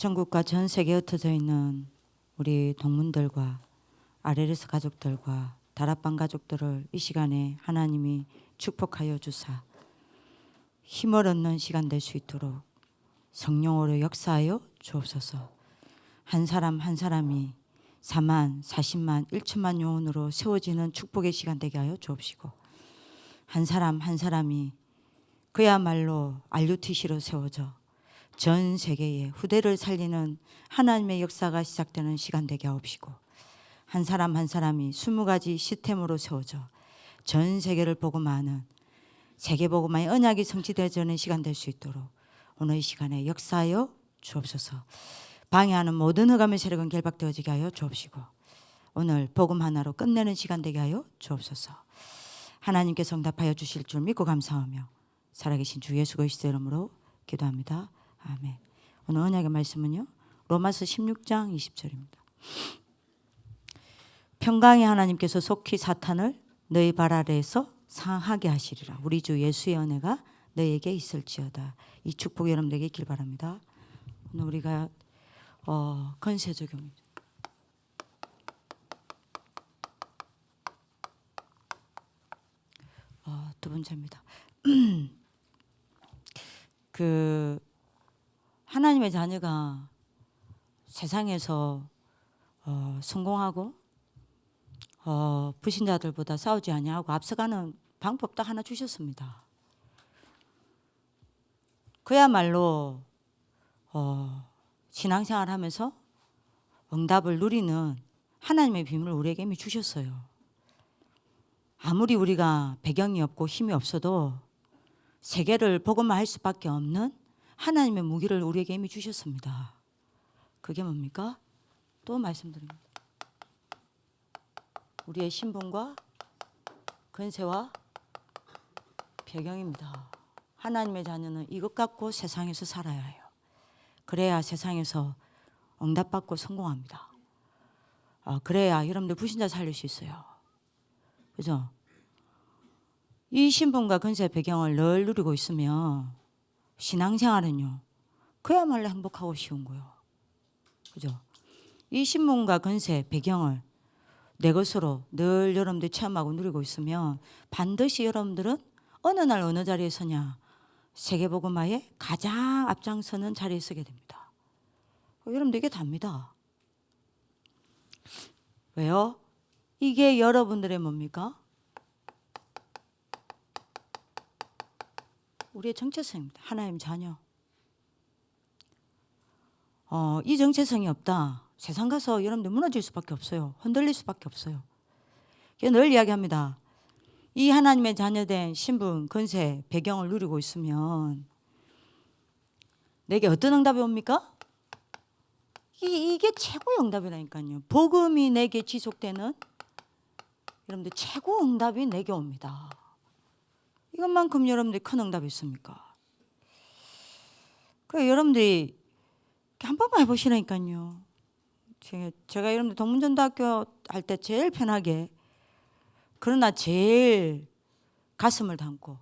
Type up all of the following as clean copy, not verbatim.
전국과 전 세계에 흩어져 있는 우리 동문들과 RLS 가족들과 다락방 가족들을 이 시간에 하나님이 축복하여 주사 힘을 얻는 시간 될 수 있도록 성령으로 역사하여 주옵소서. 한 사람 한 사람이 4만, 40만, 1천만 영혼으로 세워지는 축복의 시간 되게 하여 주옵시고, 한 사람 한 사람이 그야말로 RUTC로 세워져 전 세계에 후대를 살리는 하나님의 역사가 시작되는 시간 되게 하옵시고, 한 사람 한 사람이 20가지 시스템으로 세워져 전 세계를 복음하는 세계 복음화의 언약이 성취되어지는 시간 될 수 있도록 오늘 이 시간에 역사하여 주옵소서. 방해하는 모든 흑암의 세력은 결박되어지게 하여 주옵시고, 오늘 복음 하나로 끝내는 시간 되게 하여 주옵소서. 하나님께서 응답하여 주실 줄 믿고 감사하며 살아계신 주 예수 그리스도의 이름으로 기도합니다. 아멘. 오늘 언약의 말씀은요, 로마서 16장 20절입니다. 평강의 하나님께서 속히 사탄을 너희 발 아래에서 상하게 하시리라. 우리 주 예수의 은혜가 너희에게 있을지어다. 이 축복 여러분들에게 있길 바랍니다. 오늘 우리가 건세 적용입니다. 두 번째입니다. 하나님의 자녀가 세상에서 성공하고 불신자들보다 싸우지 아니하고 앞서가는 방법 딱 하나 주셨습니다. 그야말로 신앙생활하면서 응답을 누리는 하나님의 비밀을 우리에게 이미 주셨어요. 아무리 우리가 배경이 없고 힘이 없어도 세계를 복음화할 수밖에 없는 하나님의 무기를 우리에게 이미 주셨습니다. 그게 뭡니까? 또 말씀드립니다. 우리의 신분과 권세와 배경입니다. 하나님의 자녀는 이것 갖고 세상에서 살아야 해요. 그래야 세상에서 응답받고 성공합니다. 그래야 여러분들 불신자 살릴 수 있어요. 그죠? 이 신분과 권세 배경을 늘 누리고 있으면 신앙생활은요, 그야말로 행복하고 쉬운 거예요. 그죠? 이 신분과 권세 배경을 내 것으로 늘 여러분들이 체험하고 누리고 있으면 반드시 여러분들은 어느 날 어느 자리에 서냐, 세계복음화에 가장 앞장서는 자리에 서게 됩니다. 여러분들 이게 답니다. 왜요? 이게 여러분들의 뭡니까? 우리의 정체성입니다. 하나님 자녀. 이 정체성이 없다, 세상 가서 여러분들 무너질 수밖에 없어요. 흔들릴 수밖에 없어요. 늘 이야기합니다. 이 하나님의 자녀된 신분, 권세, 배경을 누리고 있으면 내게 어떤 응답이 옵니까? 이게 최고의 응답이라니까요. 복음이 내게 지속되는 여러분들 최고 응답이 내게 옵니다. 이것만큼 여러분들이 큰 응답이 있습니까? 그래서 여러분들이 한 번만 해보시라니까요. 제가 여러분들 동문전도학교 할 때 제일 편하게, 그러나 제일 가슴을 담고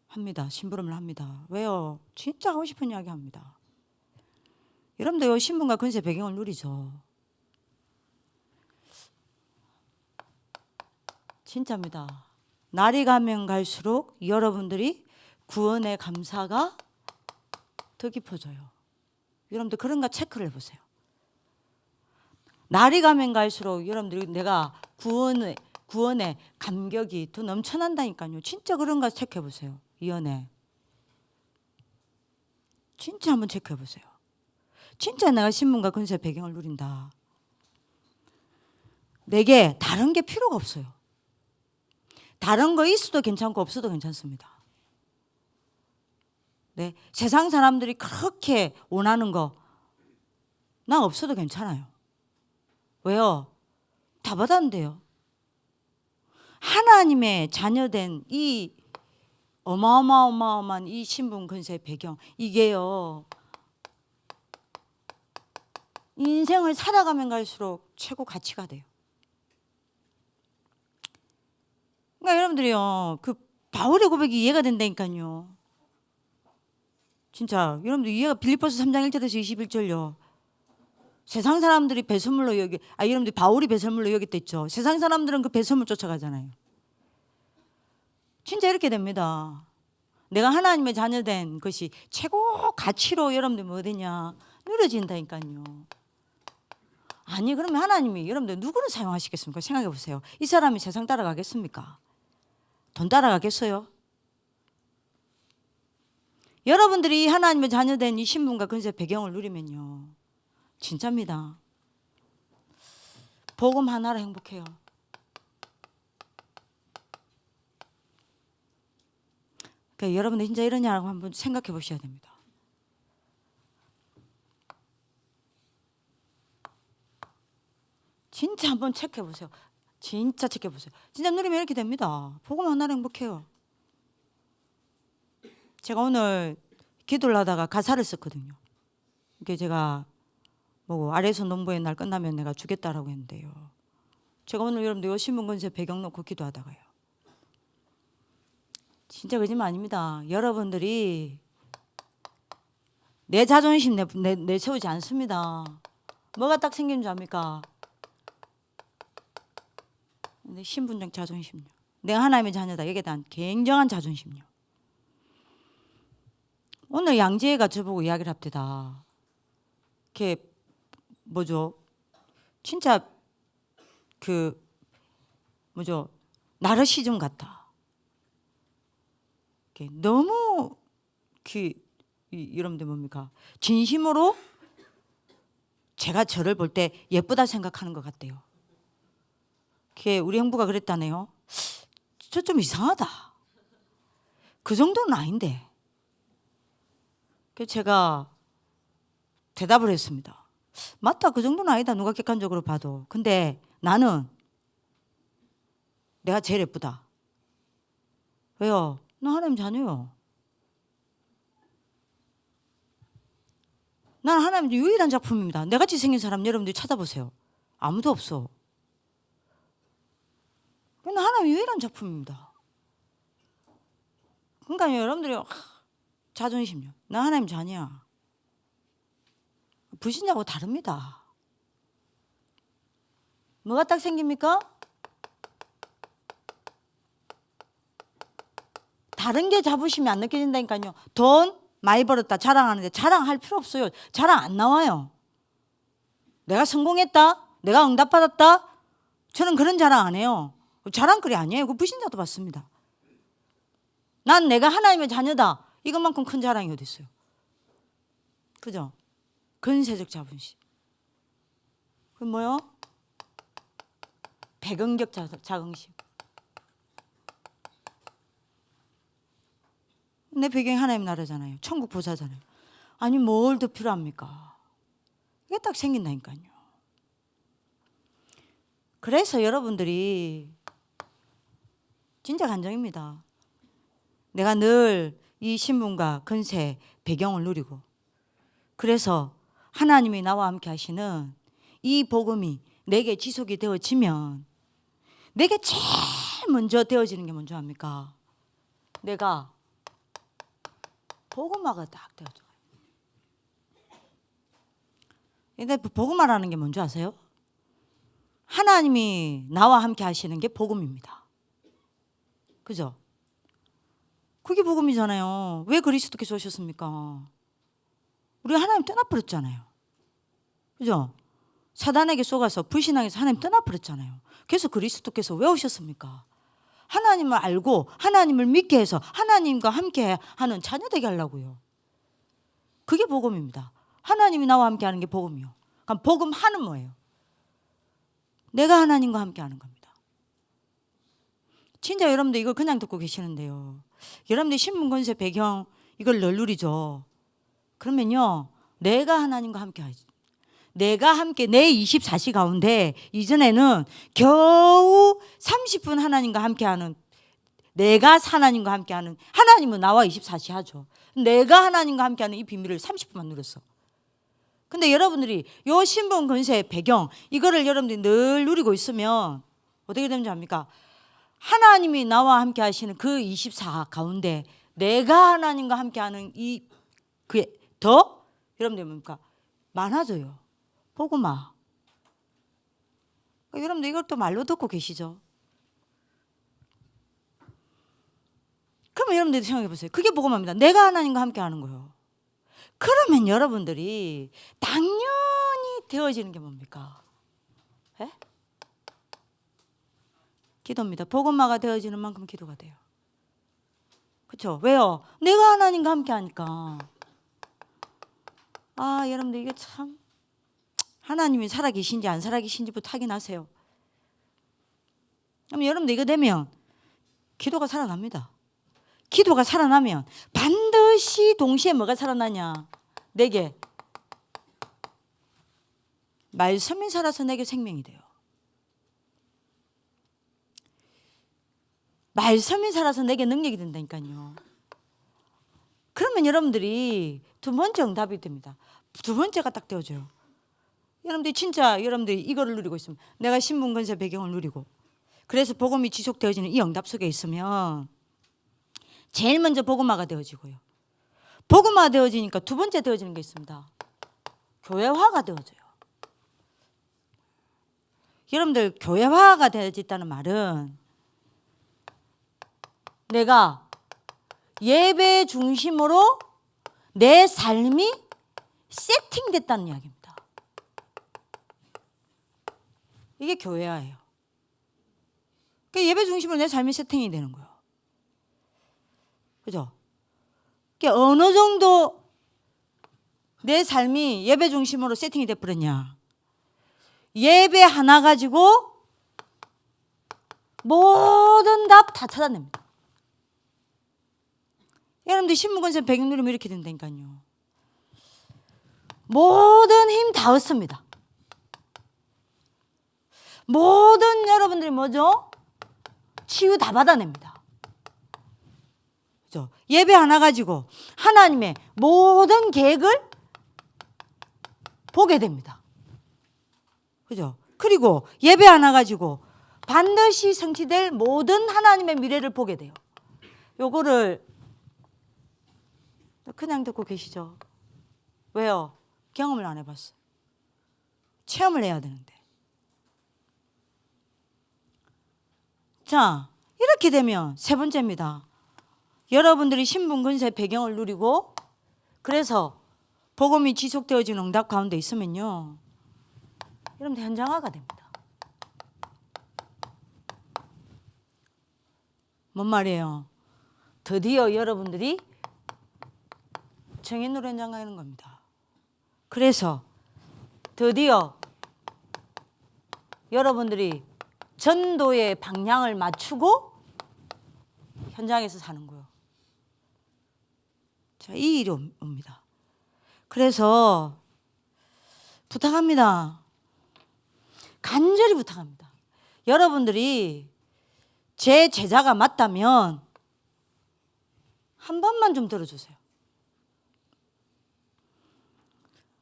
합니다. 심부름을 합니다. 왜요? 진짜 하고 싶은 이야기 합니다. 여러분들 신분과 권세 배경을 누리죠. 진짜입니다. 날이 가면 갈수록 여러분들이 구원의 감사가 더 깊어져요. 여러분들 그런가 체크를 해보세요. 날이 가면 갈수록 여러분들이 내가 구원의 감격이 더 넘쳐난다니까요. 진짜 그런가 체크해보세요. 이 은혜 진짜 한번 체크해보세요. 진짜 내가 신분과 권세 배경을 누린다. 내게 다른 게 필요가 없어요. 다른 거 있어도 괜찮고 없어도 괜찮습니다. 네, 세상 사람들이 그렇게 원하는 거 나 없어도 괜찮아요. 왜요? 다 받았는데요. 하나님의 자녀된 이 어마어마한 이 신분, 권세, 배경, 이게요, 인생을 살아가면 갈수록 최고 가치가 돼요. 그러니까 여러분들이요, 그 바울의 고백이 이해가 된다니까요. 진짜 여러분들 이해가 빌립보서 3장 1절에서 21절요. 세상 사람들이 배설물로 여러분들 바울이 배설물로 여겼댔죠. 세상 사람들은 그 배설물 쫓아가잖아요. 진짜 이렇게 됩니다. 내가 하나님의 자녀된 것이 최고 가치로 여러분들 뭐 되냐 누려진다니까요. 아니 그러면 하나님이 여러분들 누구를 사용하시겠습니까? 생각해 보세요. 이 사람이 세상 따라가겠습니까? 돈 따라가겠어요? 여러분들이 하나님의 자녀된 이 신분과 근세 배경을 누리면요 진짜입니다. 복음 하나로 행복해요. 그러니까 여러분들 진짜 이러냐고 한번 생각해 보셔야 됩니다. 진짜 한번 체크해 보세요. 진짜 체크해 보세요. 진짜 누리면 이렇게 됩니다. 복음 하나로 행복해요. 제가 오늘 기도를 하다가 가사를 썼거든요. 이게 제가 뭐 아래에서 농부의 날 끝나면 내가 주겠다라고 했는데요. 제가 오늘 여러분들 요 신문건세 배경 놓고 기도하다가요. 진짜 거짓말 아닙니다. 여러분들이 내 자존심 내세우지 않습니다. 뭐가 딱 생기는 줄 압니까? 신분적 자존심요. 내가 하나님의 자녀다. 여기에 대한 굉장한 자존심요. 오늘 양지혜가 저보고 이야기를 합니다. 이렇게 뭐죠? 진짜 그 뭐죠? 나르시즘 같다. 너무 여러분들 뭡니까? 진심으로 제가 저를 볼 때 예쁘다 생각하는 것 같대요. 우리 형부가 그랬다네요. 저 좀 이상하다. 그 정도는 아닌데. 제가 대답을 했습니다. 맞다. 그 정도는 아니다. 누가 객관적으로 봐도. 근데 나는 내가 제일 예쁘다. 왜요? 나 하나님 자녀요. 난 하나님의 유일한 작품입니다. 내같이 생긴 사람 여러분들이 찾아보세요. 아무도 없어. 난 하나님의 유일한 작품입니다. 그러니까 여러분들이 자존심요. 나 하나님 자녀야. 불신자하고 다릅니다. 뭐가 딱 생깁니까? 다른 게 자부심이 안 느껴진다니까요. 돈 많이 벌었다 자랑하는데 자랑할 필요 없어요. 자랑 안 나와요. 내가 성공했다, 내가 응답받았다, 저는 그런 자랑 안 해요. 자랑거리 아니에요. 그 불신자도 받습니다. 난 내가 하나님의 자녀다. 이것만큼 큰 자랑이 어디 있어요? 그죠? 근세적 자존심. 그 뭐요? 배경적 자긍심. 내 배경이 하나님 나라잖아요. 천국 보좌잖아요. 아니 뭘 더 필요합니까? 이게 딱 생긴다니까요. 그래서 여러분들이 진짜 간정입니다. 내가 늘 이 신분과 근세 배경을 누리고 그래서 하나님이 나와 함께 하시는 이 복음이 내게 지속이 되어지면 내게 제일 먼저 되어지는 게 뭔지 압니까? 내가 복음화가 딱 되어져요. 근데 복음화라는 게 뭔지 아세요? 하나님이 나와 함께 하시는 게 복음입니다. 그죠? 그게 복음이잖아요. 왜 그리스도께서 오셨습니까? 우리가 하나님 떠나버렸잖아요. 그죠? 사단에게 속아서 불신앙해서 하나님 떠나버렸잖아요. 그래서 그리스도께서 왜 오셨습니까? 하나님을 알고 하나님을 믿게 해서 하나님과 함께 하는 자녀 되게 하려고요. 그게 복음입니다. 하나님이 나와 함께 하는 게 복음이요. 그럼 복음하는 뭐예요? 내가 하나님과 함께 하는 겁니다. 진짜 여러분들 이걸 그냥 듣고 계시는데요. 여러분들 신분권세 배경 이걸 늘 누리죠. 그러면요. 내가 하나님과 함께 하지. 내가 함께 내 24시 가운데 이전에는 겨우 30분 하나님과 함께하는 내가 하나님과 함께하는 하나님은 나와 24시 하죠. 내가 하나님과 함께하는 이 비밀을 30분만 누렸어. 근데 여러분들이 요 신분 권세 배경 이거를 여러분들이 늘 누리고 있으면 어떻게 되는지 압니까? 하나님이 나와 함께 하시는 그 24 가운데 내가 하나님과 함께 하는 이 그게 더 여러분들 뭡니까? 많아져요. 복음화. 여러분들 이걸 또 말로 듣고 계시죠? 그러면 여러분들이 생각해 보세요. 그게 복음화입니다. 내가 하나님과 함께 하는 거예요. 그러면 여러분들이 당연히 되어지는 게 뭡니까? 에? 기도입니다. 복음화가 되어지는 만큼 기도가 돼요. 그렇죠? 왜요? 내가 하나님과 함께 하니까. 아, 여러분들 이게 참 하나님이 살아계신지 안 살아계신지부터 확인하세요. 그럼 여러분들 이거 되면 기도가 살아납니다. 기도가 살아나면 반드시 동시에 뭐가 살아나냐? 내게 말씀이 살아서 내게 생명이 돼요. 말씀이 살아서 내게 능력이 된다니까요. 그러면 여러분들이 두 번째 응답이 됩니다. 두 번째가 딱 되어져요. 여러분들이 진짜 여러분들이 이거를 누리고 있으면, 내가 신분건설 배경을 누리고 그래서 복음이 지속되어지는 이 응답 속에 있으면 제일 먼저 복음화가 되어지고요. 복음화 되어지니까 두 번째 되어지는 게 있습니다. 교회화가 되어져요. 여러분들 교회화가 되어졌다는 말은 내가 예배 중심으로 내 삶이 세팅됐다는 이야기입니다. 이게 교회화예요. 그러니까 예배 중심으로 내 삶이 세팅이 되는 거예요. 그죠? 그러니까 어느 정도 내 삶이 예배 중심으로 세팅이 돼버렸냐. 예배 하나 가지고 모든 답 다 찾아냅니다. 여러분들 신문건설 배경 누리면 이렇게 된다니까요. 모든 힘 다 얻습니다. 모든 여러분들이 뭐죠? 치유 다 받아냅니다. 그죠? 예배 하나 가지고 하나님의 모든 계획을 보게 됩니다. 그죠? 그리고 예배 하나 가지고 반드시 성취될 모든 하나님의 미래를 보게 돼요. 요거를 그냥 듣고 계시죠? 왜요? 경험을 안 해봤어요. 체험을 해야 되는데. 자, 이렇게 되면 세 번째입니다. 여러분들이 신분근세 배경을 누리고 그래서 복음이 지속되어지는 응답 가운데 있으면요, 여러분들 현장화가 됩니다. 뭔 말이에요? 드디어 여러분들이 청인으로 현장하는 겁니다. 그래서 드디어 여러분들이 전도의 방향을 맞추고 현장에서 사는 거예요. 자, 이 일이 옵니다. 그래서 부탁합니다. 간절히 부탁합니다. 여러분들이 제 제자가 맞다면 한 번만 좀 들어주세요.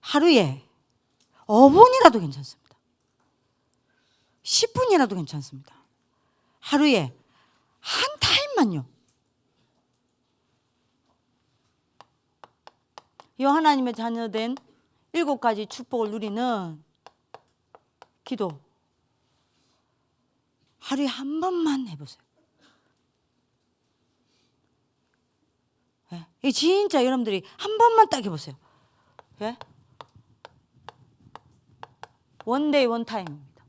하루에 5분이라도 괜찮습니다. 10분이라도 괜찮습니다. 하루에 한 타임만요. 이 하나님의 자녀된 7가지 축복을 누리는 기도 하루에 한 번만 해보세요. 예? 진짜 여러분들이 한 번만 딱 해보세요. 예? 원데이 원타임입니다.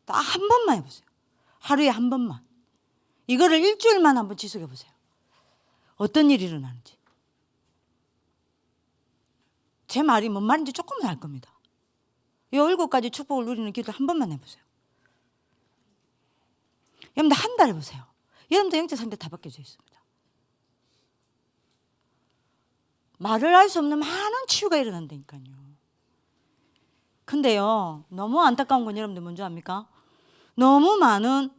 딱 한 번만 해보세요. 하루에 한 번만. 이거를 일주일만 한번 지속해보세요. 어떤 일이 일어나는지. 제 말이 뭔 말인지 조금은 알 겁니다. 이 7가지 축복을 누리는 기도 한 번만 해보세요. 여러분들 한 달 해보세요. 여러분들 영적 상태 다 바뀌어져 있습니다. 말을 할 수 없는 많은 치유가 일어난다니까요. 근데요, 너무 안타까운 건 여러분들 뭔지 압니까? 너무 많은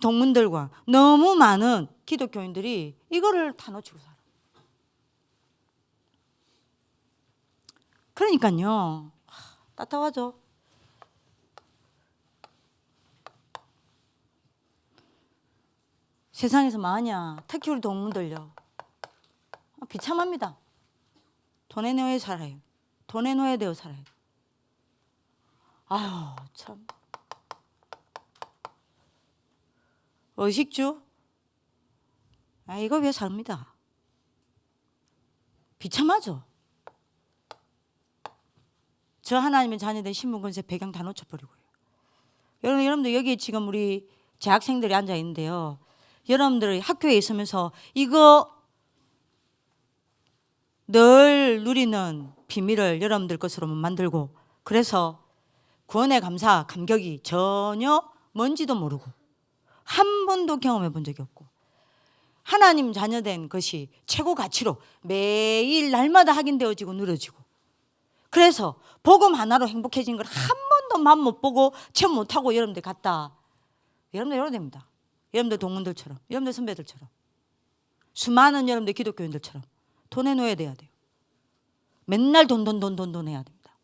동문들과 너무 많은 기독교인들이 이거를 다 놓치고 살아요. 그러니까요, 따뜻하죠. 세상에서 마냐, 특히 우리 동문들요. 비참합니다. 돈의 노예 살아요. 돈의 노예 되어 살아요. 아유, 참. 의식주? 이거 왜 삽니다. 비참하죠. 저 하나님의 자녀된 신분권세 배경 다 놓쳐버리고요. 여러분들 여기 지금 우리 재학생들이 앉아 있는데요. 여러분들 학교에 있으면서 이거 늘 누리는 비밀을 여러분들 것으로 만들고, 그래서 구원의 감사, 감격이 전혀 뭔지도 모르고 한 번도 경험해 본 적이 없고, 하나님 자녀된 것이 최고 가치로 매일 날마다 확인되어지고 누려지고, 그래서 복음 하나로 행복해진 걸 한 번도 맛 못 보고 체험 못하고 여러분들 갔다. 여러분들 이러면 됩니다. 여러분들 동문들처럼, 여러분들 선배들처럼, 수많은 여러분들 기독교인들처럼 돈에 노예 돼야 돼요. 맨날 돈 해야 됩니다.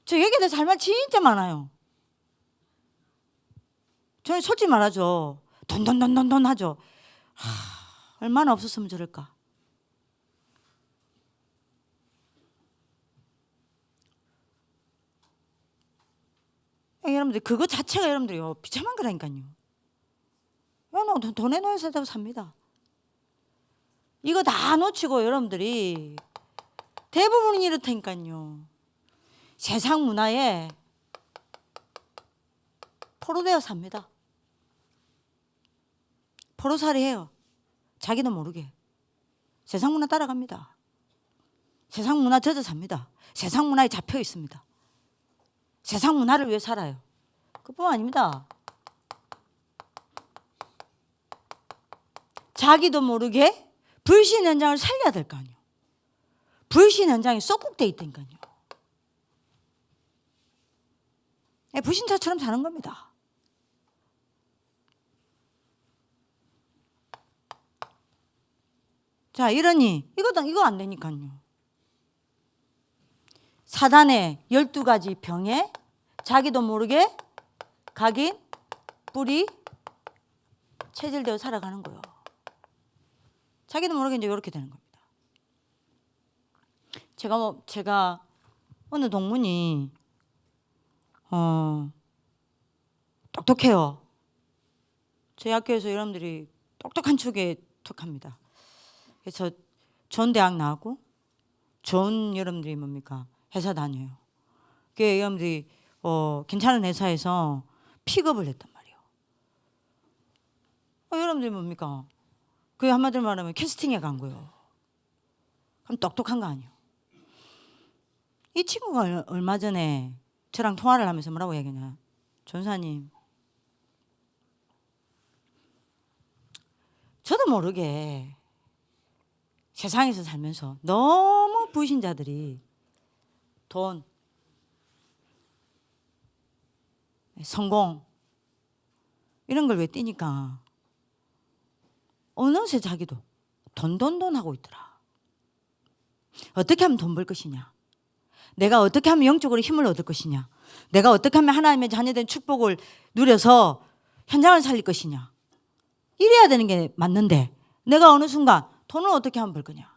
저 여기에 대해서 할 말 진짜 많아요. 저는 솔직히 말하죠. 돈 하죠. 얼마나 없었으면 저럴까. 여러분들 그거 자체가 여러분들이요 비참한 거라니까요. 돈에 놓여서 삽니다. 이거 다 놓치고 여러분들이 대부분이 이렇다니까요. 세상 문화에 포로되어 삽니다. 포로살이 해요. 자기도 모르게. 세상 문화 따라갑니다. 세상 문화 젖어 삽니다. 세상 문화에 잡혀 있습니다. 세상 문화를 위해 살아요. 그뿐 아닙니다. 자기도 모르게 불신 현장을 살려야 될 거 아니에요. 불신 현장이 쏙국돼 있다니까요. 불신자처럼 사는 겁니다. 자, 이러니 이거 안 되니까요. 사단의 12가지 병에 자기도 모르게 각인, 뿌리, 체질되어 살아가는 거예요. 자기도 모르게 이제 이렇게 되는 겁니다. 제가 어느 동문이 똑똑해요. 저희 학교에서 여러분들이 똑똑한 축에 톡합니다. 그래서 좋은 대학 나오고 좋은 여러분들이 뭡니까? 회사 다녀요. 그 여러분들이 괜찮은 회사에서 픽업을 했단 말이에요. 여러분들이 뭡니까? 그게 한마디로 말하면 캐스팅에 간 거예요. 그럼 똑똑한 거 아니에요. 이 친구가 얼마 전에 저랑 통화를 하면서 뭐라고 얘기하냐. 전사님, 저도 모르게 세상에서 살면서 너무 불신자들이 돈, 성공 이런 걸 왜 띄니까 어느새 자기도 돈 하고 있더라. 어떻게 하면 돈 벌 것이냐, 내가 어떻게 하면 영적으로 힘을 얻을 것이냐, 내가 어떻게 하면 하나님의 자녀된 축복을 누려서 현장을 살릴 것이냐, 이래야 되는 게 맞는데 내가 어느 순간 돈을 어떻게 하면 벌 거냐,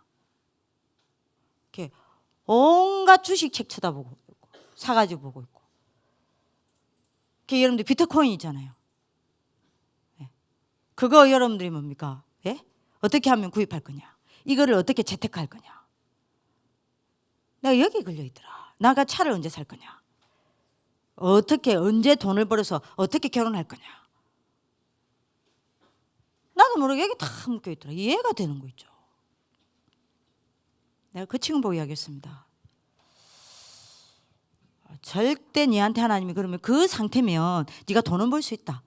이렇게 온갖 주식책 쳐다보고 있고 사가지고 보고 있고, 여러분들 비트코인 있잖아요. 그거 여러분들이 뭡니까? 예? 어떻게 하면 구입할 거냐, 이거를 어떻게 재테크할 거냐, 내가 여기 걸려 있더라. 나가 차를 언제 살 거냐, 어떻게 언제 돈을 벌어서 어떻게 결혼할 거냐, 나도 모르게 여기 다 묶여 있더라. 이해가 되는 거 있죠. 내가 그 친구 보고 이야기했습니다. 절대 니한테 하나님이 그러면 그 상태면 네가 돈은 벌 수 있다.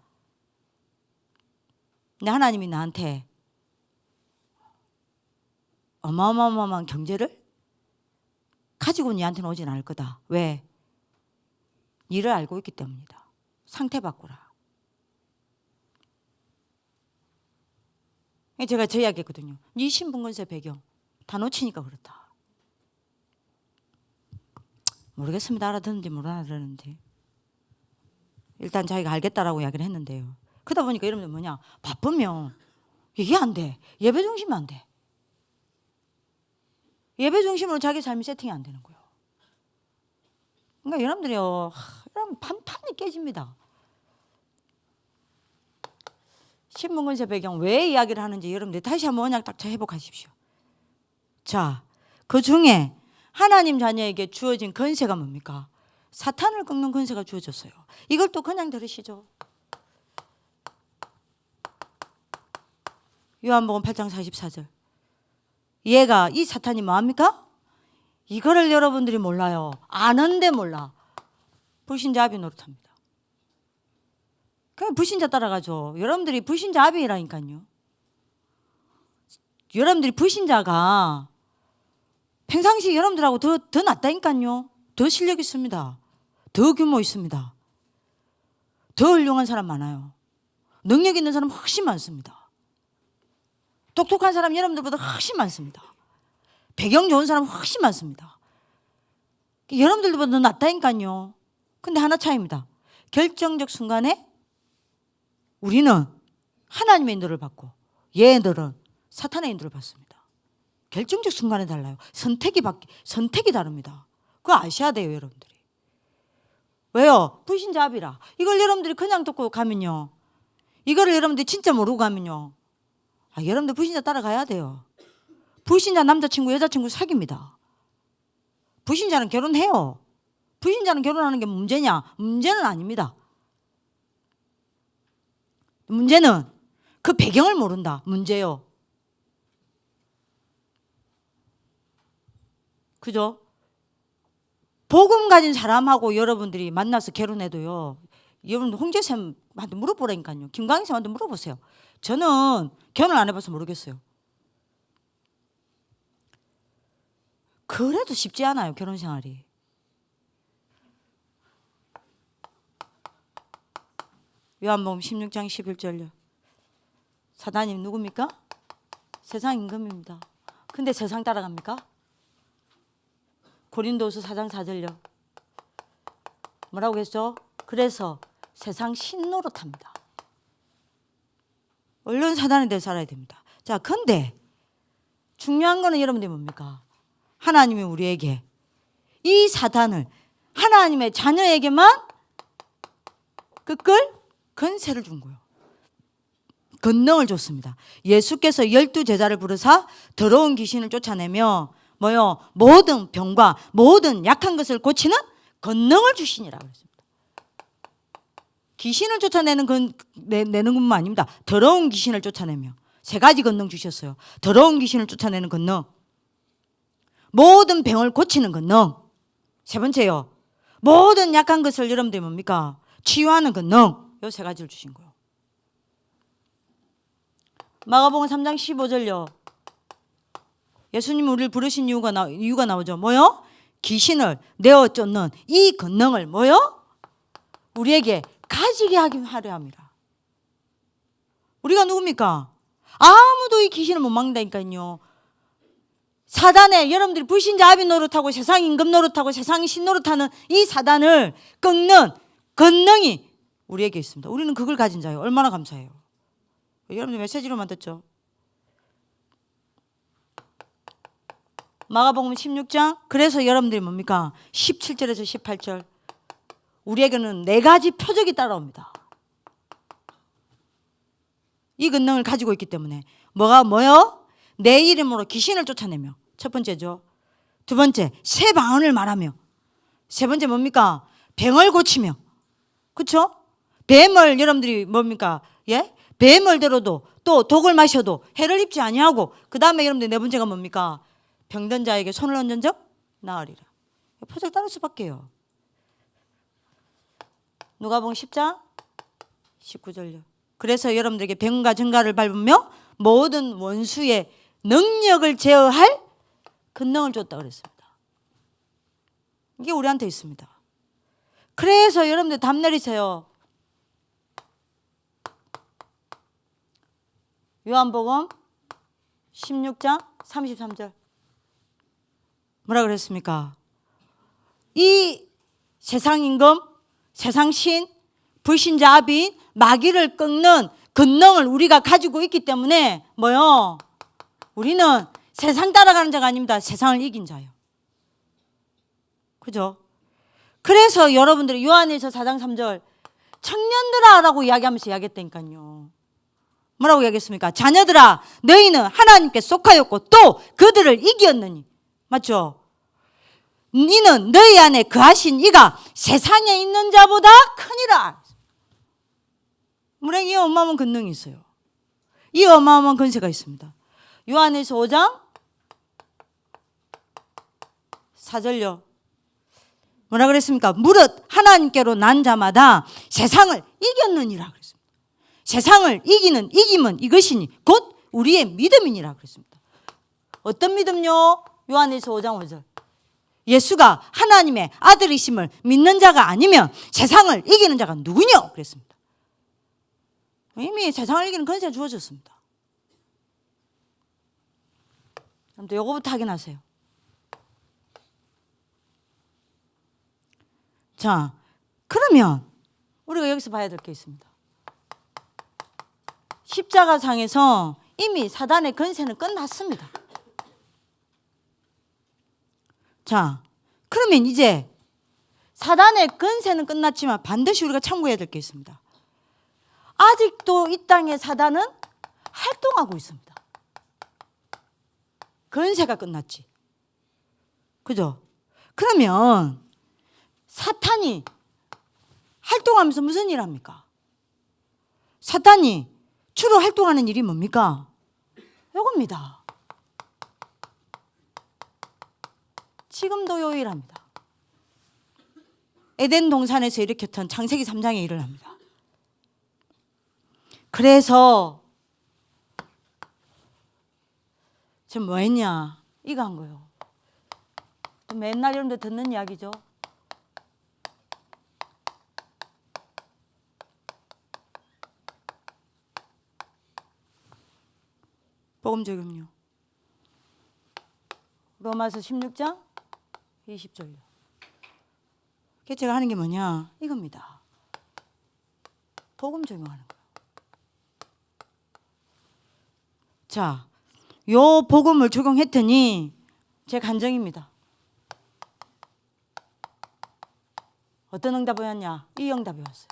근데 하나님이 나한테 어마어마한 경제를 가지고 니한테는 오진 않을 거다. 왜? 니를 알고 있기 때문이다. 상태 바꾸라. 제가 저 이야기했거든요. 네 신분권세 배경 다 놓치니까 그렇다. 모르겠습니다. 알아듣는지 못 알아듣는지. 일단 자기가 알겠다라고 이야기를 했는데요. 그러다 보니까 여러분들 뭐냐, 바쁘면 이게 안 돼. 예배 중심이 안 돼. 예배 중심으로 자기 삶이 세팅이 안 되는 거예요. 그러니까 여러분들이요, 여러분 판판이 깨집니다. 신문근세 배경 왜 이야기를 하는지 여러분들 다시 한번 언약 딱 회복하십시오. 자, 그 중에 하나님 자녀에게 주어진 권세가 뭡니까? 사탄을 꺾는 권세가 주어졌어요. 이걸 또 그냥 들으시죠. 요한복음 8장 44절. 얘가, 이 사탄이 뭐합니까? 이거를 여러분들이 몰라요. 아는데 몰라. 불신자 아비 노릇합니다. 그냥 불신자 따라가죠. 여러분들이 불신자 아비라니까요. 여러분들이 불신자가 평상시 여러분들하고 더 낫다니까요. 더 실력 있습니다. 더 규모 있습니다. 더 훌륭한 사람 많아요. 능력 있는 사람 훨씬 많습니다. 똑똑한 사람 여러분들보다 훨씬 많습니다. 배경 좋은 사람 훨씬 많습니다. 여러분들보다 더 낫다니까요. 근데 하나 차이입니다. 결정적 순간에 우리는 하나님의 인도를 받고 얘들은 사탄의 인도를 받습니다. 결정적 순간에 달라요. 선택이 다릅니다. 그거 아셔야 돼요, 여러분들이. 왜요? 불신자 아비라. 이걸 여러분들이 그냥 듣고 가면요, 이거를 여러분들이 진짜 모르고 가면요, 여러분들 불신자 따라가야 돼요. 불신자 남자친구 여자친구 사깁니다. 불신자는 결혼해요. 불신자는 결혼하는 게 문제냐? 문제는 아닙니다. 문제는 그 배경을 모른다. 문제요. 그죠? 복음 가진 사람하고 여러분들이 만나서 결혼해도요, 여러분 홍재쌤한테 물어보라니까요. 김광희쌤한테 물어보세요. 저는 결혼 안 해봐서 모르겠어요. 그래도 쉽지 않아요, 결혼 생활이. 요한복음 16장 11절요. 사단이 누굽니까? 세상 임금입니다. 근데 세상 따라갑니까? 고린도후서 4장 4절요. 뭐라고 했죠? 그래서 세상 신 노릇합니다. 얼른 사단에 대해 살아야 됩니다. 자, 근데 중요한 거는 여러분들이 뭡니까? 하나님이 우리에게 이 사단을 하나님의 자녀에게만 끄끌 권세를 준 거예요. 권능을 줬습니다. 예수께서 12제자를 부르사 더러운 귀신을 쫓아내며 뭐요? 모든 병과 모든 약한 것을 고치는 권능을 주시니라 그랬습니다. 귀신을 쫓아내는 내는 것만 아닙니다. 더러운 귀신을 쫓아내며 세 가지 권능 주셨어요. 더러운 귀신을 쫓아내는 권능, 모든 병을 고치는 권능, 세 번째요, 모든 약한 것을 여러분들이 뭡니까? 치유하는 권능. 요 세 가지를 주신 거예요. 마가복음 3장 15절요. 예수님이 우리를 부르신 이유가 나오죠. 뭐요? 귀신을 내어 쫓는 이 권능을 뭐요? 우리에게 가지게 하려 합니다. 우리가 누굽니까? 아무도 이 귀신을 못 막는다니까요. 사단에 여러분들이 불신자 아비 노릇하고 세상 임금 노릇하고 세상 신 노릇하는 이 사단을 꺾는 권능이 우리에게 있습니다. 우리는 그걸 가진 자예요. 얼마나 감사해요. 여러분들 메시지로만 듣죠. 마가복음 16장. 그래서 여러분들이 뭡니까? 17절에서 18절. 우리에게는 네 가지 표적이 따라옵니다. 이 권능을 가지고 있기 때문에 뭐요? 내 이름으로 귀신을 쫓아내며, 첫 번째죠. 두 번째, 새 방언을 말하며, 세 번째 뭡니까? 병을 고치며, 그렇죠? 뱀을 여러분들이 뭡니까? 예? 뱀을대로도 또 독을 마셔도 해를 입지 아니하고, 그 다음에 여러분들 네 번째가 뭡니까? 병든 자에게 손을 얹은 적 나으리라. 표적 따를 수밖에요. 누가복음 10장 19절요. 그래서 여러분들에게 병과 증가를 밟으며 모든 원수의 능력을 제어할 권능을 줬다 그랬습니다. 이게 우리한테 있습니다. 그래서 여러분들 담 내리세요. 요한복음 16장 33절. 뭐라 그랬습니까? 이 세상 임금, 세상 신, 불신자 아비인 마귀를 꺾는 권능을 우리가 가지고 있기 때문에 뭐요? 우리는 세상 따라가는 자가 아닙니다. 세상을 이긴 자요. 그죠? 그래서 여러분들이 요한일서 4장 3절 청년들아 라고 이야기하면서 이야기했다니까요. 뭐라고 이야기했습니까? 자녀들아 너희는 하나님께 속하였고 또 그들을 이기었느니. 맞죠? 너희는 너희 안에 거하신 이가 세상에 있는 자보다 크니라. 이 어마어마한 권능이 있어요. 이 어마어마한 권세가 있습니다. 요한일서 5장 4절요. 뭐라 그랬습니까? 무릇 하나님께로 난 자마다 세상을 이겼느니라 그랬습니다. 세상을 이기는 이김은 이것이니 곧 우리의 믿음이니라 그랬습니다. 어떤 믿음요? 요한일서 5장 5절. 예수가 하나님의 아들이심을 믿는 자가 아니면 세상을 이기는 자가 누구냐? 그랬습니다. 이미 세상을 이기는 권세가 주어졌습니다. 아무튼 요거부터 확인하세요. 자, 그러면 우리가 여기서 봐야 될 게 있습니다. 십자가상에서 이미 사단의 권세는 끝났습니다. 자, 그러면 이제 사단의 권세는 끝났지만 반드시 우리가 참고해야 될 게 있습니다. 아직도 이 땅에 사단은 활동하고 있습니다. 권세가 끝났지. 그죠? 그러면 사탄이 활동하면서 무슨 일 합니까? 사탄이 주로 활동하는 일이 뭡니까? 요겁니다. 지금도 요 일합니다. 에덴 동산에서 일으켰던 창세기 3장의 일을 합니다. 그래서 지금 뭐 했냐? 이거 한 거예요. 맨날 여러분들 듣는 이야기죠. 복음 적용요. 로마서 16장 20절요. 제가 하는 게 뭐냐? 이겁니다. 복음 적용하는 거예요. 자, 요 복음을 적용했더니 제 간정입니다. 어떤 응답이 왔냐? 이 응답이 왔어요.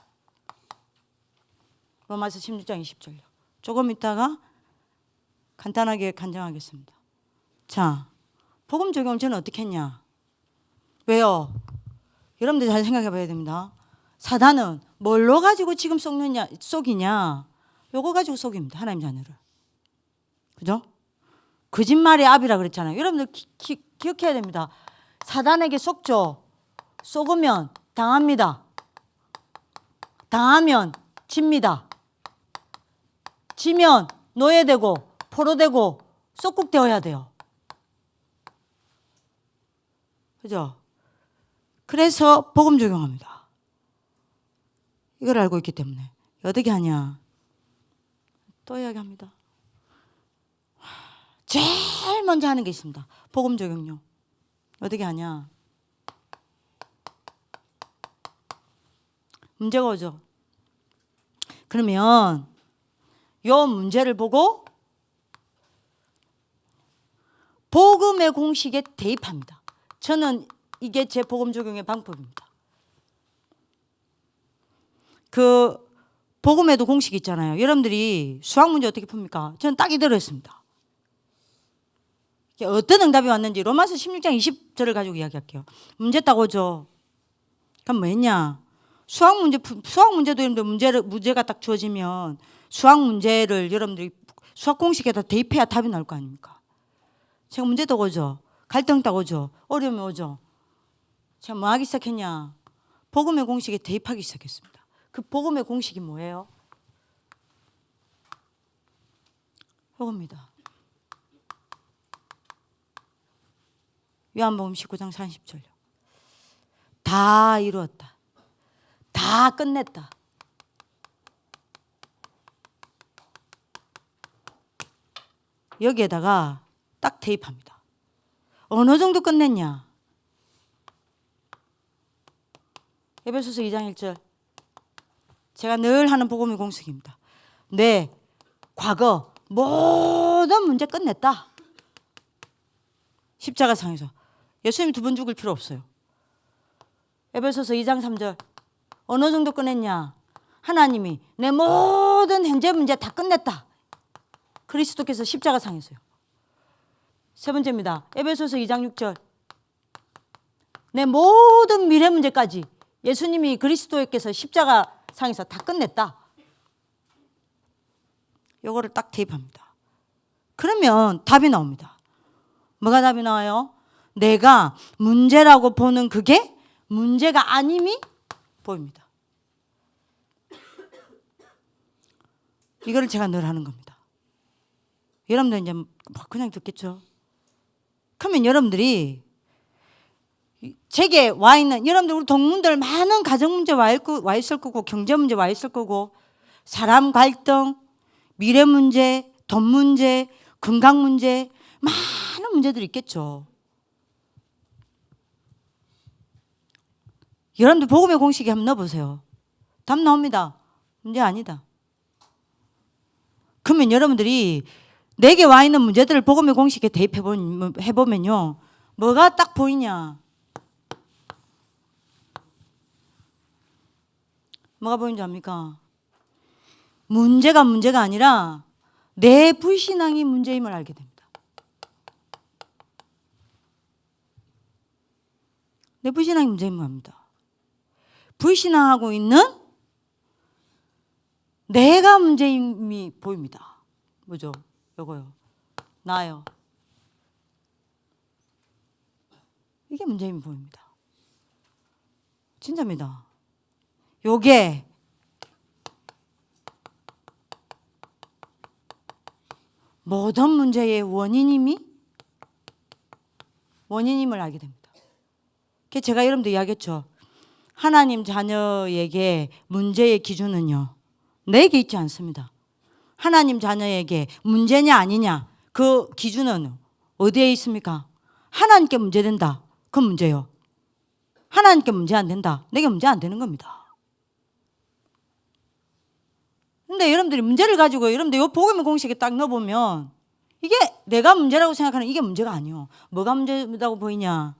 로마서 16장 20절요. 조금 있다가 간단하게 간증하겠습니다. 자, 복음 적용을 저는 어떻게 했냐? 왜요? 여러분들 잘 생각해 봐야 됩니다. 사단은 뭘로 가지고 지금 속이냐? 요거 가지고 속입니다. 하나님 자녀를. 그죠? 거짓말의 압이라 그랬잖아요. 여러분들 기억해야 됩니다. 사단에게 속죠. 속으면 당합니다. 당하면 집니다. 지면 노예되고 포로되고 쏙국되어야 돼요. 그죠? 그래서 복음 적용합니다. 이걸 알고 있기 때문에 어떻게 하냐? 또 이야기합니다. 제일 먼저 하는 게 있습니다. 복음 적용요. 어떻게 하냐? 문제가 오죠. 그러면 요 문제를 보고 복음의 공식에 대입합니다. 저는 이게 제 복음 적용의 방법입니다. 그 복음에도 공식이 있잖아요. 여러분들이 수학 문제 어떻게 풉니까? 저는 딱 이대로 했습니다. 어떤 응답이 왔는지 로마서 16장 20절을 가지고 이야기할게요. 문제 딱 오죠. 그럼 뭐 했냐? 수학 문제도 여러분들 문제가 딱 주어지면 수학 문제를 여러분들이 수학 공식에다 대입해야 답이 나올 거 아닙니까? 제가 문제도 오죠. 갈등 딱 오죠. 어려움이 오죠. 제가 뭐 하기 시작했냐? 복음의 공식에 대입하기 시작했습니다. 그 복음의 공식이 뭐예요? 이겁니다. 요한복음 19장 30절요. 다 이루었다. 다 끝냈다. 여기에다가 딱 대입합니다. 어느 정도 끝냈냐? 에베소서 2장 1절. 제가 늘 하는 복음의 공식입니다. 내 과거 모든 문제 끝냈다. 십자가상에서 예수님 두 번 죽을 필요 없어요. 에베소서 2장 3절 어느 정도 끝냈냐? 하나님이 내 모든 현재 문제 다 끝냈다. 그리스도께서 십자가상에서요. 세 번째입니다. 에베소서 2장 6절 내 모든 미래 문제까지 예수님이 그리스도께서 십자가상에서 다 끝냈다. 요거를 딱 대입합니다. 그러면 답이 나옵니다. 뭐가 답이 나와요? 내가 문제라고 보는 그게 문제가 아님이 보입니다. 이거를 제가 늘 하는 겁니다. 여러분들 이제 그냥 듣겠죠? 그러면 여러분들이 제게 와 있는 여러분들 우리 동문들 많은 가정 문제 와 있을 거고 경제 문제 와 있을 거고 사람 갈등, 미래 문제, 돈 문제, 건강 문제 많은 문제들이 있겠죠. 여러분들 복음의 공식에 한번 넣어보세요. 답 나옵니다. 문제 아니다. 그러면 여러분들이 내게 와 있는 문제들을 복음의 공식에 대입해보면요. 뭐가 딱 보이냐? 뭐가 보이는 줄 압니까? 문제가 아니라 내 불신앙이 문제임을 알게 됩니다. 내 불신앙이 문제임을 압니다. 불신앙하고 있는 내가 문제임이 보입니다. 뭐죠? 요거요. 나요. 이게 문제임이 보입니다. 진짜입니다. 요게 모든 문제의 원인임을 알게 됩니다. 제가 여러분들 이야기했죠. 하나님 자녀에게 문제의 기준은요. 내게 있지 않습니다. 하나님 자녀에게 문제냐 아니냐 그 기준은 어디에 있습니까? 하나님께 문제된다. 그 문제요. 하나님께 문제 안 된다. 내게 문제 안 되는 겁니다. 근데 여러분들이 문제를 가지고 여러분들 이 복음의 공식에 딱 넣어보면 이게 내가 문제라고 생각하는 이게 문제가 아니요. 뭐가 문제라고 보이냐?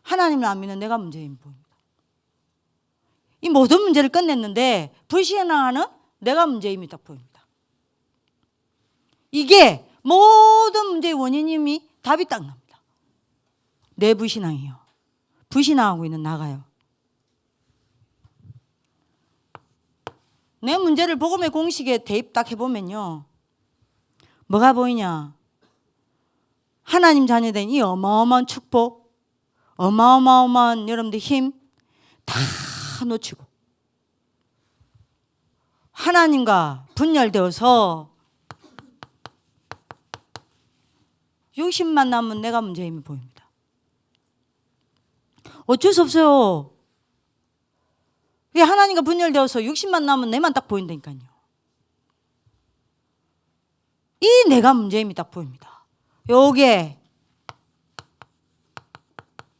하나님을 안 믿는 내가 문제인 보입니다. 이 모든 문제를 끝냈는데 불신앙하는 내가 문제임이 딱 보입니다. 이게 모든 문제의 원인임이 답이 딱 납니다. 내 불신앙이요. 불신앙하고 있는 나가요. 내 문제를 복음의 공식에 대입 딱 해보면요. 뭐가 보이냐? 하나님 자녀된 이 어마어마한 축복, 어마어마한 여러분들 힘 다 놓치고 하나님과 분열되어서 60만 남은 내가 문제임이 보입니다. 어쩔 수 없어요. 그게 하나님과 분열되어서 60만 남은 내만 딱 보인다니까요. 이 내가 문제임이 딱 보입니다. 요게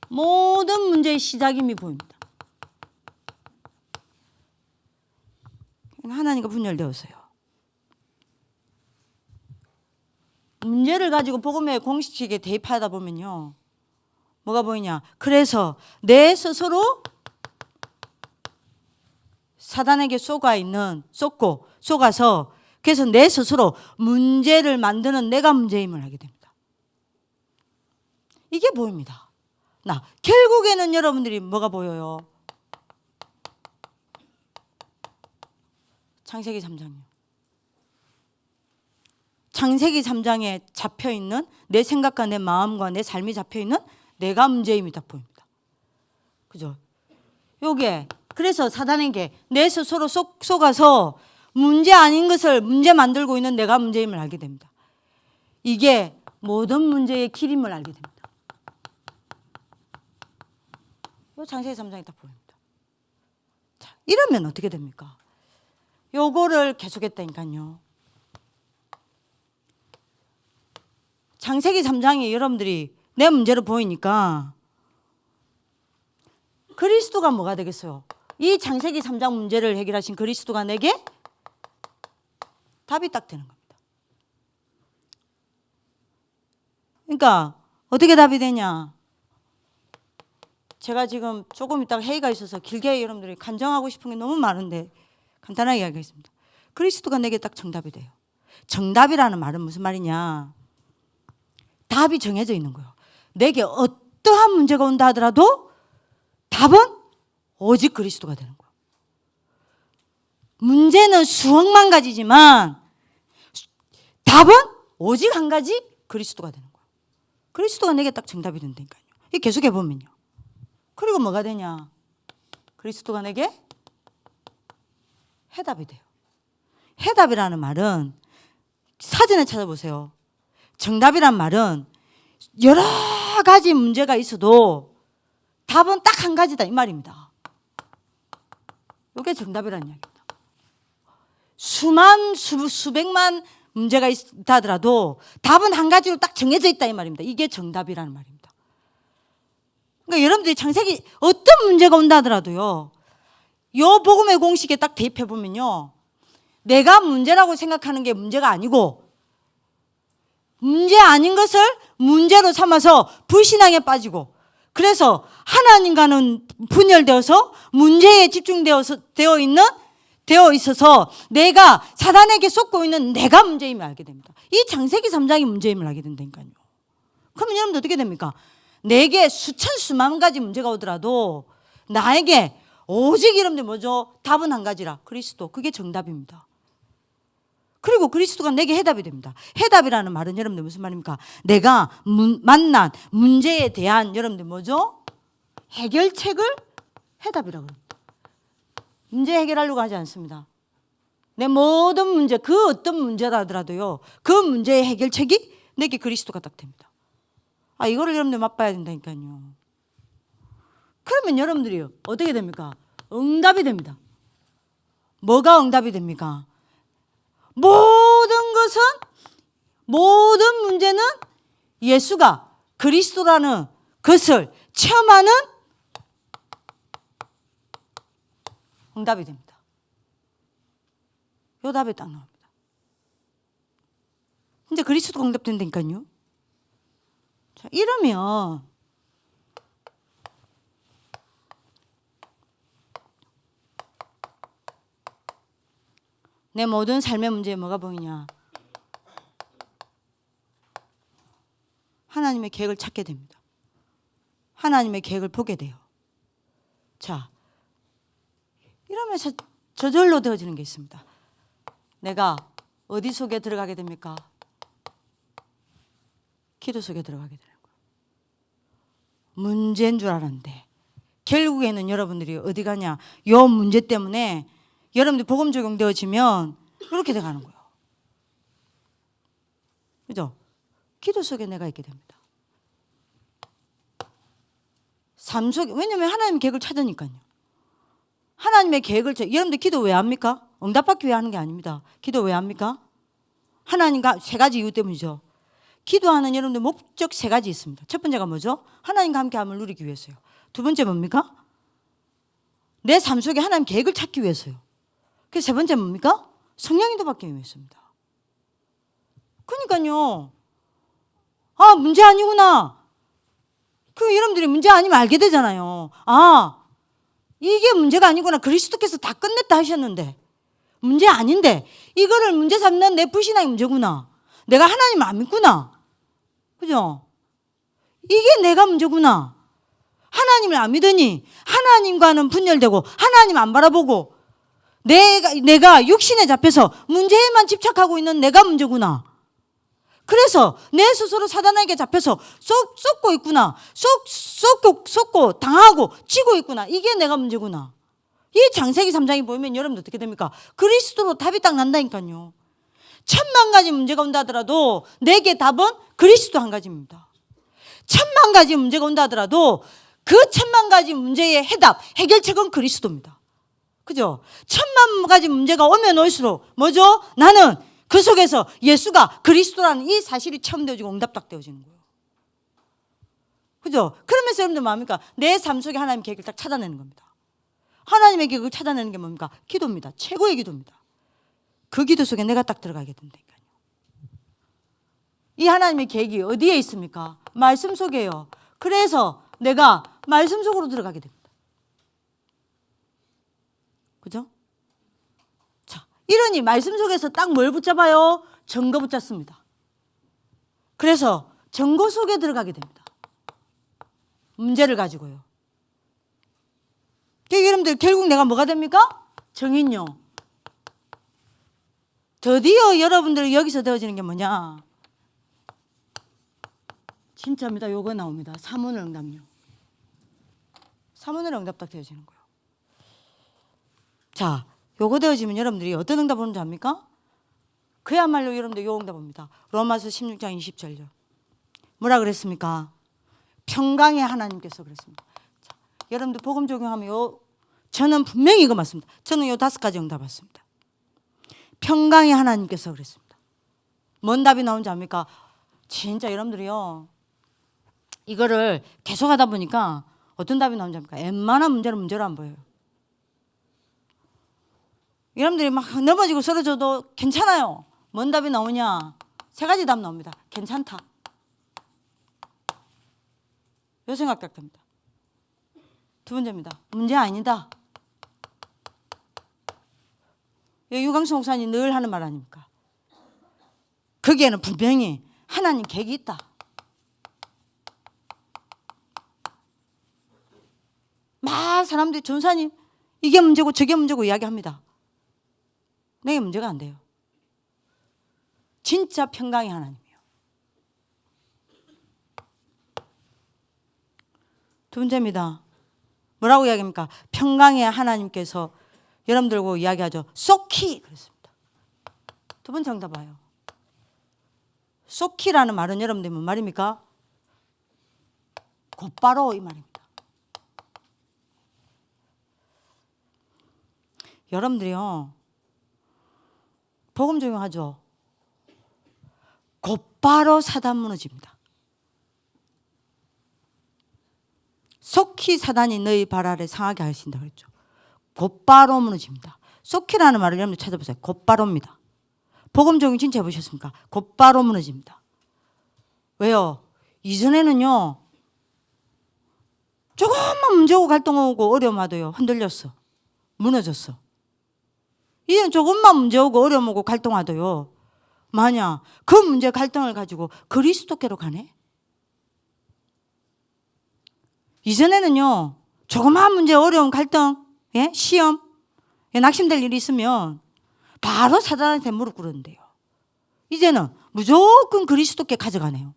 모든 문제의 시작임이 보입니다. 하나님과 분열되어서요. 문제를 가지고 복음의 공식에 대입하다 보면요. 뭐가 보이냐? 그래서 내 스스로 사단에게 속아서 그래서 내 스스로 문제를 만드는 내가 문제임을 알게 됩니다. 이게 보입니다. 결국에는 여러분들이 뭐가 보여요? 창세기 3장이요. 창세기 3장에 잡혀있는 내 생각과 내 마음과 내 삶이 잡혀있는 내가 문제임이 딱 보입니다. 그죠? 요게 그래서 사단에게 내 스스로 속아서 문제 아닌 것을 문제 만들고 있는 내가 문제임을 알게 됩니다. 이게 모든 문제의 길임을 알게 됩니다. 요 창세기 3장이 딱 보입니다. 자, 이러면 어떻게 됩니까? 요거를 계속했다니까요. 창세기 3장이 여러분들이 내 문제로 보이니까 그리스도가 뭐가 되겠어요? 이 창세기 3장 문제를 해결하신 그리스도가 내게 답이 딱 되는 겁니다. 그러니까 어떻게 답이 되냐? 제가 지금 조금 있다가 회의가 있어서 길게 여러분들이 간증하고 싶은 게 너무 많은데 간단하게 이야기하겠습니다. 그리스도가 내게 딱 정답이 돼요. 정답이라는 말은 무슨 말이냐? 답이 정해져 있는 거예요. 내게 어떠한 문제가 온다 하더라도 답은 오직 그리스도가 되는 거예요. 문제는 수억만 가지지만 답은 오직 한 가지 그리스도가 되는 거예요. 그리스도가 내게 딱 정답이 된다니까요. 이 계속해 보면요. 그리고 뭐가 되냐? 그리스도가 내게 해답이 돼요. 해답이라는 말은 사전에 찾아보세요. 정답이란 말은 여러 가지 문제가 있어도 답은 딱 한 가지다 이 말입니다. 이게 정답이라는 이야기입니다. 수백만 문제가 있다 하더라도 답은 한 가지로 딱 정해져 있다 이 말입니다. 이게 정답이라는 말입니다. 그러니까 여러분들이 창세기 어떤 문제가 온다 하더라도요. 요 복음의 공식에 딱 대입해 보면요. 내가 문제라고 생각하는 게 문제가 아니고 문제 아닌 것을 문제로 삼아서 불신앙에 빠지고 그래서 하나님과는 분열되어서 문제에 되어 있어서 내가 사단에게 쏟고 있는 내가 문제임을 알게 됩니다. 이 창세기 3장이 문제임을 알게 된다니까요. 그러면 여러분들 어떻게 됩니까? 내게 수천 수만 가지 문제가 오더라도 나에게 오직 여러분들 뭐죠? 답은 한 가지라. 그리스도. 그게 정답입니다. 그리고 그리스도가 내게 해답이 됩니다. 해답이라는 말은 여러분들 무슨 말입니까? 내가 만난 문제에 대한 여러분들 뭐죠? 해결책을 해답이라고 합니다. 문제 해결하려고 하지 않습니다. 내 모든 문제, 그 어떤 문제라 하더라도요. 그 문제의 해결책이 내게 그리스도가 딱 됩니다. 이거를 여러분들 맛봐야 된다니까요. 그러면 여러분들이 어떻게 됩니까? 응답이 됩니다. 뭐가 응답이 됩니까? 모든 문제는 예수가 그리스도라는 것을 체험하는 응답이 됩니다. 요 답이 딱 나옵니다. 이제 그리스도가 응답된다니까요. 자, 이러면 내 모든 삶의 문제에 뭐가 보이냐? 하나님의 계획을 찾게 됩니다. 하나님의 계획을 보게 돼요. 자, 이러면서 저절로 되어지는 게 있습니다. 내가 어디 속에 들어가게 됩니까? 기도 속에 들어가게 되는 거예요. 문제인 줄 알았는데 결국에는 여러분들이 어디 가냐? 요 문제 때문에 여러분들 복음 적용되어지면 이렇게 돼가는 거예요. 그죠? 기도 속에 내가 있게 됩니다. 삶 속에, 왜냐면 하나님의 계획을 찾으니까요. 하나님의 계획을 여러분들 기도 왜 합니까? 응답받기 위해 하는 게 아닙니다. 기도 왜 합니까? 하나님과 세 가지 이유 때문이죠. 기도하는 여러분들 목적 세 가지 있습니다. 첫 번째가 뭐죠? 하나님과 함께함을 누리기 위해서요. 두 번째 뭡니까? 내 삶 속에 하나님 계획을 찾기 위해서요. 그 세 번째 뭡니까? 성령인도 받기 위해서입니다. 그러니까요. 문제 아니구나. 그 여러분들이 문제 아니면 알게 되잖아요. 이게 문제가 아니구나. 그리스도께서 다 끝냈다 하셨는데 문제 아닌데 이거를 문제 삼는 내 불신앙이 문제구나. 내가 하나님 안 믿구나. 그죠? 이게 내가 문제구나. 하나님을 안 믿으니 하나님과는 분열되고 하나님 안 바라보고 내가 육신에 잡혀서 문제에만 집착하고 있는 내가 문제구나. 그래서 내 스스로 사단에게 잡혀서 쏟고 있구나. 쏟고 당하고 지고 있구나. 이게 내가 문제구나. 이 창세기 3장이 보이면 여러분들 어떻게 됩니까? 그리스도로 답이 딱 난다니까요. 1000만 가지 문제가 온다 하더라도 내게 답은 그리스도 한 가지입니다. 1000만 가지 문제가 온다 하더라도 그 1000만 가지 문제의 해결책은 그리스도입니다. 그죠? 1000만 가지 문제가 오면 올수록 뭐죠? 나는 그 속에서 예수가 그리스도라는 이 사실이 체험되어지고 응답 딱 되어지는 거예요. 그죠? 그러면서 여러분들 뭐합니까? 내 삶 속에 하나님 계획을 딱 찾아내는 겁니다. 하나님에게 그걸 찾아내는 게 뭡니까? 기도입니다. 최고의 기도입니다. 그 기도 속에 내가 딱 들어가게 된다니까요. 이 하나님의 계획이 어디에 있습니까? 말씀 속에요. 그래서 내가 말씀 속으로 들어가게 됩니다. 그죠? 자, 이러니 말씀 속에서 딱 뭘 붙잡아요? 증거 붙잡습니다. 그래서 증거 속에 들어가게 됩니다. 문제를 가지고요. 여러분들 결국 내가 뭐가 됩니까? 증인요. 드디어 여러분들 여기서 되어지는 게 뭐냐? 진짜입니다. 요거 나옵니다. 사문을 응답요. 사문을 응답 딱 되어지는 거예요. 자, 요거 되어지면 여러분들이 어떤 응답을 오는지 압니까? 그야말로 여러분들 요 응답입니다. 로마서 16장 20절요. 뭐라 그랬습니까? 평강의 하나님께서 그랬습니다. 자, 여러분들 복음 적용하면 저는 분명히 이거 맞습니다. 저는 요 5가지 응답 받습니다. 평강의 하나님께서 그랬습니다. 뭔 답이 나온지 압니까? 진짜 여러분들이요, 이거를 계속 하다 보니까 어떤 답이 나온지 압니까? 웬만한 문제로 안 보여요. 여러분들이 막 넘어지고 쓰러져도 괜찮아요. 뭔 답이 나오냐? 3가지 답 나옵니다. 괜찮다. 요 생각 딱 됩니다. 2번째입니다. 문제 아니다. 유광수 목사님 늘 하는 말 아닙니까? 거기에는 분명히 하나님 계획이 있다. 막 사람들이 전사님 이게 문제고 저게 문제고 이야기합니다. 내게 문제가 안 돼요. 진짜 평강의 하나님이에요. 2번째입니다. 뭐라고 이야기합니까? 평강의 하나님께서 여러분들과 이야기하죠. 쏘키 그랬습니다. 2번째 정답 봐요. 쏘키라는 말은 여러분들 뭔 말입니까? 곧바로 이 말입니다. 여러분들이요, 복음 적용하죠. 곧바로 사단 무너집니다. 속히 사단이 너희 발 아래 상하게 하신다 그랬죠. 곧바로 무너집니다. 속히라는 말을 여러분 찾아보세요. 곧바로입니다. 복음 적용 진짜 해보셨습니까? 곧바로 무너집니다. 왜요? 이전에는요, 조금만 문제 오고 갈등 오고 어려움 와도요, 흔들렸어. 무너졌어. 이제는 조금만 문제 오고 어려움 오고 갈등 와도요, 만약 그 문제 갈등을 가지고 그리스도께로 가네? 이전에는요, 조그마한 문제, 어려움, 갈등, 예? 시험, 예? 낙심될 일이 있으면 바로 사단한테 무릎 꿇었는데요. 이제는 무조건 그리스도께 가져가네요.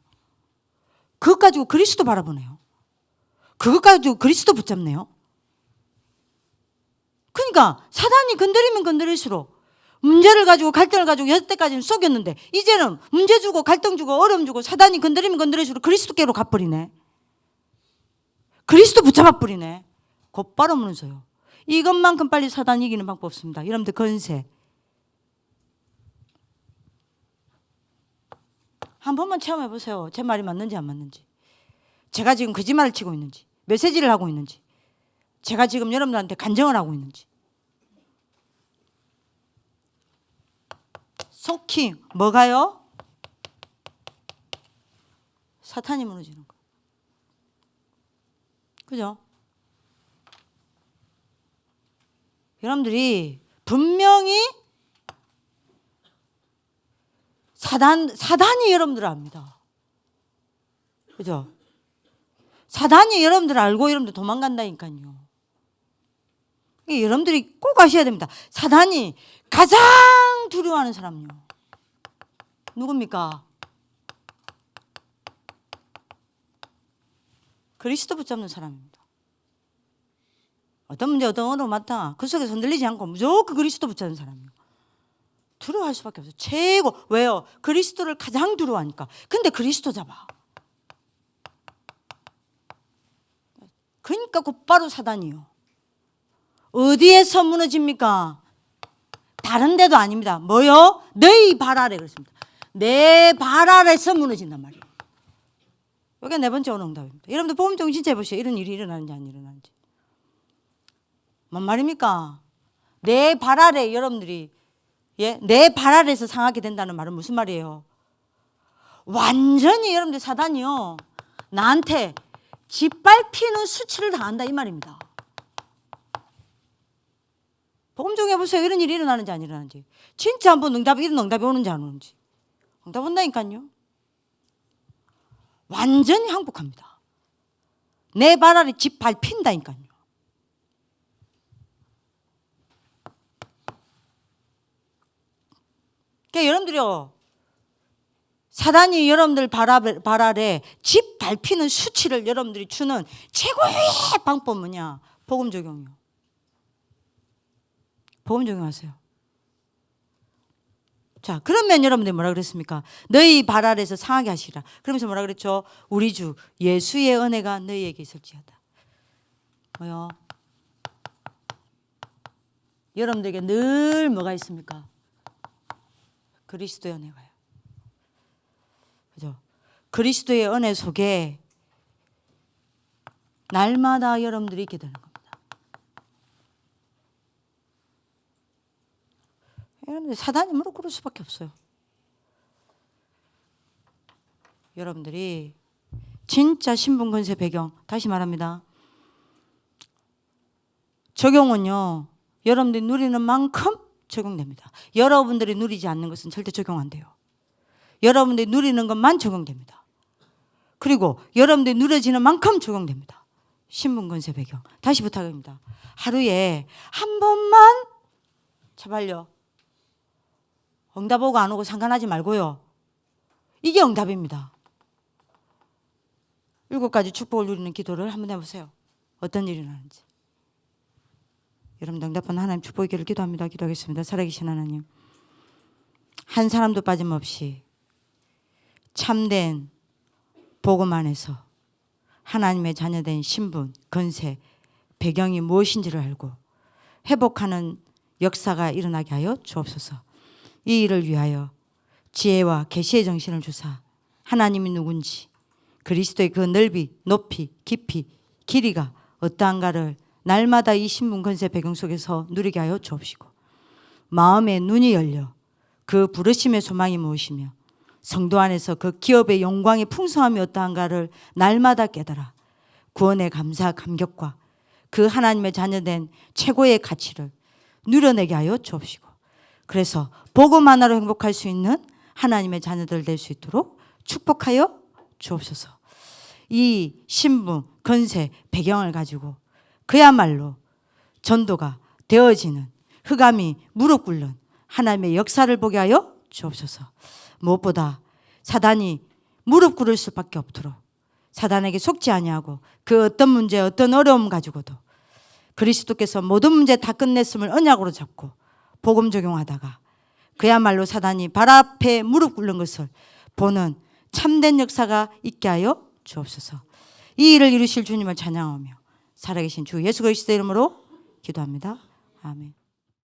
그것 가지고 그리스도 바라보네요. 그것 가지고 그리스도 붙잡네요. 그러니까 사단이 건드리면 건드릴수록 문제를 가지고 갈등을 가지고 여태까지는 속였는데 이제는 문제 주고 갈등 주고 어려움 주고 사단이 건드리면 건드릴수록 그리스도께로 가버리네. 그리스도 붙잡아버리네. 곧바로 무너져요. 이것만큼 빨리 사단 이기는 방법 없습니다. 여러분들 건세. 한 번만 체험해 보세요. 제 말이 맞는지 안 맞는지. 제가 지금 거짓말을 치고 있는지, 메시지를 하고 있는지, 제가 지금 여러분들한테 간증을 하고 있는지. 속히 뭐가요? 사탄이 무너지는 거. 그죠? 여러분들이 분명히 사단이 여러분들을 압니다. 그죠? 사단이 여러분들을 알고 여러분들 도망간다니까요. 여러분들이 꼭 아셔야 됩니다. 사단이 가장 두려워하는 사람요. 누굽니까? 그리스도 붙잡는 사람입니다. 어떤 문제 어떤 어려움 왔다 그 속에서 흔들리지 않고 무조건 그리스도 붙잡는 사람이에요. 두려워할 수밖에 없어요. 최고. 왜요? 그리스도를 가장 두려워하니까. 근데 그리스도 잡아. 그러니까 곧바로 사단이요. 어디에서 무너집니까? 다른 데도 아닙니다. 뭐요? 너희 발 아래 그랬습니다. 내 발 아래서 무너진단 말이에요. 이게 4번째 오는 응답입니다. 여러분들 복음 좀 진짜 해보세요. 이런 일이 일어나는지 안 일어나는지. 뭔 말입니까? 내 발 아래 여러분들이 내 발 아래에서 상하게 된다는 말은 무슨 말이에요? 완전히 여러분들 사단이요 나한테 짓밟히는 수치를 당한다 이 말입니다. 복음 좀 해보세요. 이런 일이 일어나는지 안 일어나는지. 진짜 한번 이런 응답이 오는지 안 오는지. 응답 온다니까요. 완전히 항복합니다. 내 발 아래 짓밟힌다니까요. 그러니까 여러분들이요. 사단이 여러분들 발 아래 짓밟히는 수치를 여러분들이 주는 최고의 방법 뭐냐? 복음 적용이요. 복음 적용하세요. 자, 그러면 여러분들이 뭐라 그랬습니까? 너희 발 아래에서 상하게 하시라. 그러면서 뭐라 그랬죠? 우리 주 예수의 은혜가 너희에게 있을지어다. 뭐요? 여러분들에게 늘 뭐가 있습니까? 그리스도의 은혜가요. 그죠? 그리스도의 은혜 속에 날마다 여러분들이 있게 되는 겁니다. 여러분들 사단이 무릎 꿇을 수밖에 없어요. 여러분들이 진짜 신분 권세 배경 다시 말합니다. 적용은요. 여러분들이 누리는 만큼 적용됩니다. 여러분들이 누리지 않는 것은 절대 적용 안 돼요. 여러분들이 누리는 것만 적용됩니다. 그리고 여러분들이 누려지는 만큼 적용됩니다. 신분 권세 배경 다시 부탁합니다. 하루에 한 번만 제발요. 응답 오고 안 오고 상관하지 말고요. 이게 응답입니다. 7가지 축복을 누리는 기도를 한번 해보세요. 어떤 일이 일어나는지. 여러분 응답받는 하나님 축복의 길을 기도합니다. 기도하겠습니다. 살아계신 하나님, 한 사람도 빠짐없이 참된 복음 안에서 하나님의 자녀된 신분, 건세, 배경이 무엇인지를 알고 회복하는 역사가 일어나게 하여 주옵소서. 이 일을 위하여 지혜와 계시의 정신을 주사 하나님이 누군지 그리스도의 그 넓이, 높이, 깊이, 길이가 어떠한가를 날마다 이 신분 건세 배경 속에서 누리게 하여 주옵시고 마음의 눈이 열려 그 부르심의 소망이 무엇이며 성도 안에서 그 기업의 영광의 풍성함이 어떠한가를 날마다 깨달아 구원의 감사, 감격과 그 하나님의 자녀된 최고의 가치를 누려내게 하여 주옵시고 그래서 복음 하나로 행복할 수 있는 하나님의 자녀들 될 수 있도록 축복하여 주옵소서. 이 신분, 건세, 배경을 가지고 그야말로 전도가 되어지는 흑암이 무릎 꿇는 하나님의 역사를 보게 하여 주옵소서. 무엇보다 사단이 무릎 꿇을 수밖에 없도록 사단에게 속지 아니하고 그 어떤 문제, 어떤 어려움 가지고도 그리스도께서 모든 문제 다 끝냈음을 언약으로 잡고 복음 적용하다가 그야말로 사단이 발 앞에 무릎 꿇는 것을 보는 참된 역사가 있게 하여 주옵소서. 이 일을 이루실 주님을 찬양하며 살아계신 주 예수 그리스도의 이름으로 기도합니다. 아멘.